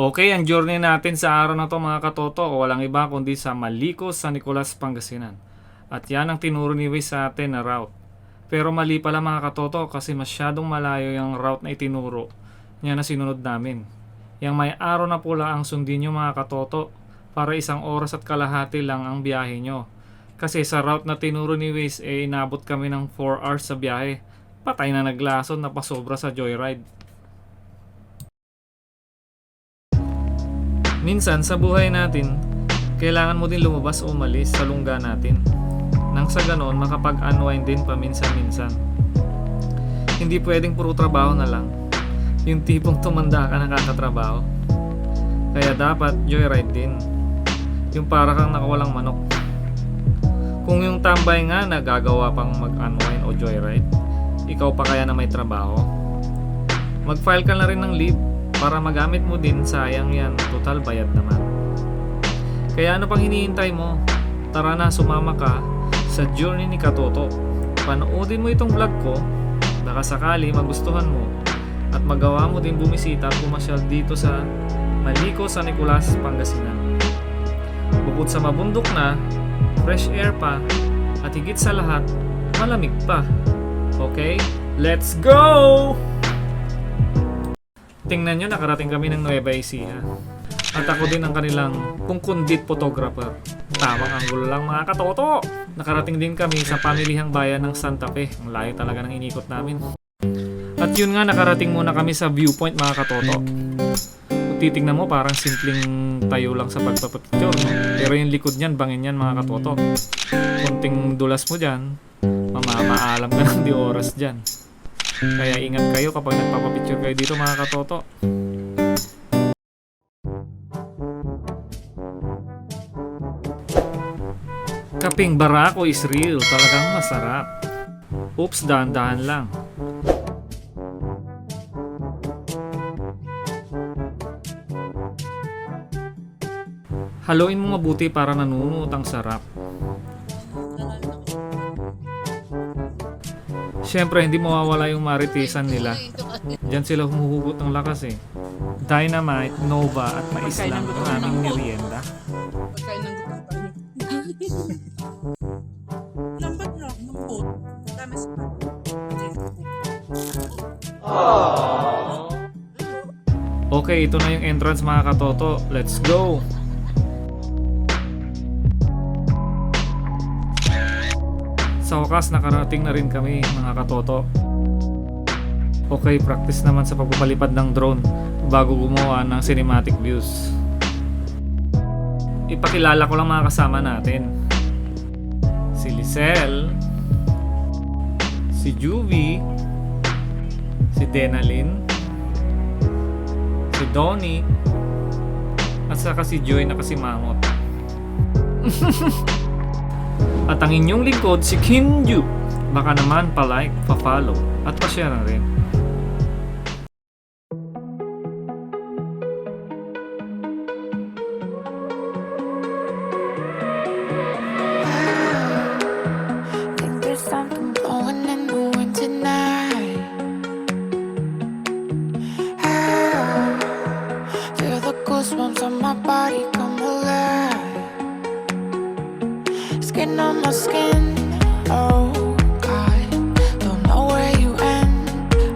Okay, ang journey natin sa araw na to mga katoto, walang iba kundi sa Malicos, San Nicolas, Pangasinan. At yan ang tinuro ni Waze sa atin na route. Pero mali pala mga katoto kasi masyadong malayo yung route na itinuro niya na sinunod namin. Yang may araw na pula ang sundin nyo mga katoto para 1 oras at kalahati lang ang biyahe nyo. Kasi sa route na tinuro ni Waze inabot kami ng 4 hours sa biyahe. Patay na naglason na pasobra sa joyride. Minsan sa buhay natin, kailangan mo din lumabas o umalis sa lungga natin. Nang sa ganon, makapag-unwind din paminsan-minsan. Hindi pwedeng puro trabaho na lang. Yung tipong tumanda ka nakakatrabaho. Kaya dapat joyride din. Yung para kang nakawalang manok. Kung yung tambay nga nagagawa pang mag-unwind o joyride, ikaw pa kaya na may trabaho? Mag-file ka na rin ng leave para magamit mo din, sayang yan, total bayad naman. Kaya ano pang hinihintay mo? Tara na, sumama ka sa journey ni Katoto. Panoodin mo itong vlog ko, baka sakali magustuhan mo at magawa mo din bumisita at pumasyal dito sa Malicos, San Nicolas, Pangasinan. Bukod sa mabundok na, fresh air pa, at higit sa lahat, malamig pa. Okay? Let's go! Tingnan nyo, nakarating kami ng Nueva Ecija. At ako din ang kanilang kungkundit photographer. Tamang anggulo lang mga katoto. Nakarating din kami sa pamilihang bayan ng Santa Fe. Ang layo talaga ng inikot namin. At yun nga, nakarating muna kami sa viewpoint mga katoto. Kung titignan mo, parang simpleng tayo lang sa pagpapapicture, no? Pero yung likod niyan, bangin yan mga katoto. Kunting dulas mo dyan, mamaalam ka ng di oras dyan. Kaya ingat kayo kapag nagpapapicture kayo dito mga katoto. Kaping barako is real, talagang masarap. Oops, dahan-dahan lang. Haluin mo mabuti para nanunot ang sarap. Siyempre, hindi mawawala yung maritisan nila. Diyan sila humuhugot ng lakas eh. Dynamite, Nova at mais lang ang aming merienda. Pagkain ng gutang. Lambat na, lambot. Tamis pa. Okay, ito na yung entrance mga katoto. Let's go! Sa wakas, nakarating na rin kami mga katoto. Okay, practice naman sa pagpapalipad ng drone bago gumawa ng cinematic views. Ipakilala ko lang mga kasama natin. Si Lisel, si Juvie, si Denalyn, si Donnie, at saka si Joy na kasimangot. At ang inyong lingkod si Kinju. Baka naman pa-like, pa-follow at pa-share na rin. Think there's something blowing in the wind tonight. I feel the goosebumps on my body come alive. Skin on my skin, oh God. Don't know where you end,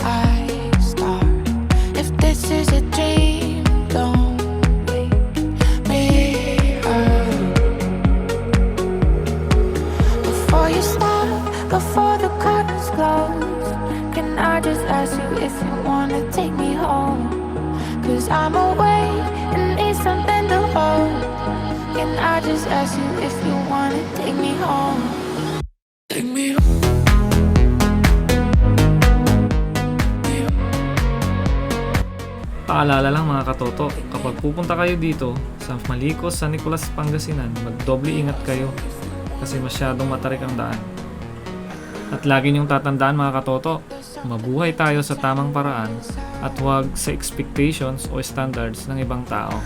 I start. If this is a dream, don't wake me up. Before you stop, before the curtains close, can I just ask you if you wanna take me home? 'Cause I'm awake and need something to hold. Can I just ask you if you wanna take me home? Take me home. Paalala lang mga katoto, kapag pupunta kayo dito sa Malicos, San Nicolas, Pangasinan, magdoble ingat kayo kasi masyadong matarik ang daan. At lagi niyong tatandaan mga katoto, mabuhay tayo sa tamang paraan at huwag sa expectations o standards ng ibang tao.